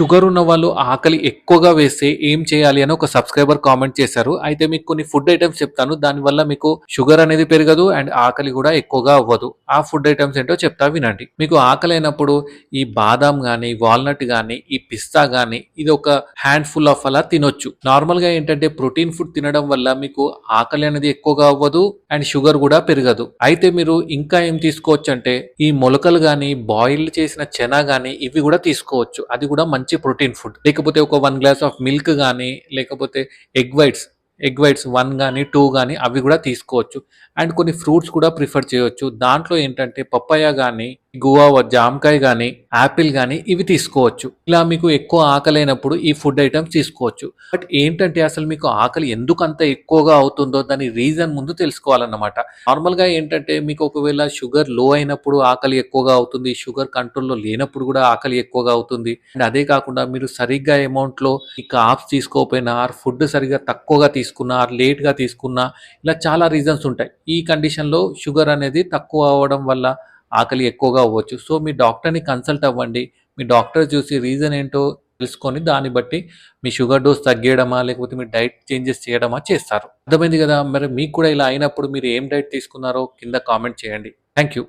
Sugar ఉన్న వాళ్ళు ఆకలి ఎక్కువగా వేస్తే ఏం చేయాలి అని ఒక సబ్స్క్రైబర్ కామెంట్ చేశారు. అయితే మీకు కొన్ని ఫుడ్ ఐటెమ్స్ చెప్తాను. దానివల్ల మీకు షుగర్ అనేది పెరగదు అండ్ ఆకలి కూడా ఎక్కువగా అవ్వదు. ఆ ఫుడ్ ఐటెమ్స్ ఏంటో చెప్తా వినండి. మీకు ఆకలైనప్పుడు ఈ బాదాం గాని, వాల్‌నట్ గాని, ఈ పిస్తా గాని ఇది ఒక హ్యాండ్‌ఫుల్ ఆఫ్ అలా తినొచ్చు. నార్మల్‌గా ఏంటంటే ప్రోటీన్ ఫుడ్ తినడం వల్ల మీకు ఆకలి అనేది ఎక్కువగా అవ్వదు అండ్ షుగర్ కూడా పెరగదు. అయితే మీరు ఇంకా ఏం తీసుకోవచ్చంటే ఈ మొలకలు గాని, బాయిల్ చేసిన చెన గాని ఇవి కూడా తీసుకోవచ్చు. అది కూడా మంచి ప్రోటీన్ ఫుడ్. లేకపోతే ఒక 1 గ్లాస్ ఆఫ్ మిల్క్ గాని, లేకపోతే ఎగ్ వైట్స్, ఎగ్ వైట్స్ 1 గాని, 2 గాని అవి కూడా తీసుకోవచ్చు. అండ్ కొన్ని ఫ్రూట్స్ కూడా ప్రిఫర్ చేయొచ్చు. దాంట్లో ఏంటంటే పపాయ గాని, గువావ, జామకాయ గాని, యాపిల్ గాని ఇవి తీసుకోవచ్చు. ఇలా మీకు ఎక్కువ ఆకలైనప్పుడు ఈ ఫుడ్ ఐటెమ్స్ తీసుకోవచ్చు. బట్ ఏంటంటే అసలు మీకు ఆకలి ఎందుకంత ఎక్కువగా అవుతుందో దాని రీజన్ ముందు తెలుసుకోవాలన్నమాట. నార్మల్‌గా ఏంటంటే మీకు ఒకవేళ షుగర్ లో అయినప్పుడు ఆకలి ఎక్కువగా అవుతుంది. షుగర్ కంట్రోల్‌లో లేనప్పుడు కూడా ఆకలి ఎక్కువగా అవుతుంది. అండ్ అదే కాకుండా మీరు సరిగ్గా అమౌంట్‌లో ఈ కార్బ్స్ తీసుకోకపోయినా ఆర్ ఫుడ్ సరిగ్గా తక్కువగా తీసుకున్నా ఆర్ లేట్‌గా తీసుకున్నా ఇలా చాలా రీజన్స్ ఉంటాయి. ఈ కండిషన్‌లో షుగర్ అనేది తక్కువ అవ్వడం వల్ల ఆకలి ఎక్కువగా అవ్వచ్చు. సో, మీ డాక్టర్‌ని కన్సల్ట్ అవ్వండి. మీ డాక్టర్ చూసి రీజన్ ఏంటో తెలుసుకొని దాన్ని బట్టి మీ షుగర్ డోస్ తగ్గేయడమా, లేకపోతే మీ డైట్ చేంజెస్ చేయడమా చేస్తారు. అర్థమైంది గదా! మరి మీకు కూడా ఇలా అయినప్పుడు మీరు ఏం డైట్ తీసుకున్నారో కింద కామెంట్ చేయండి. Thank you.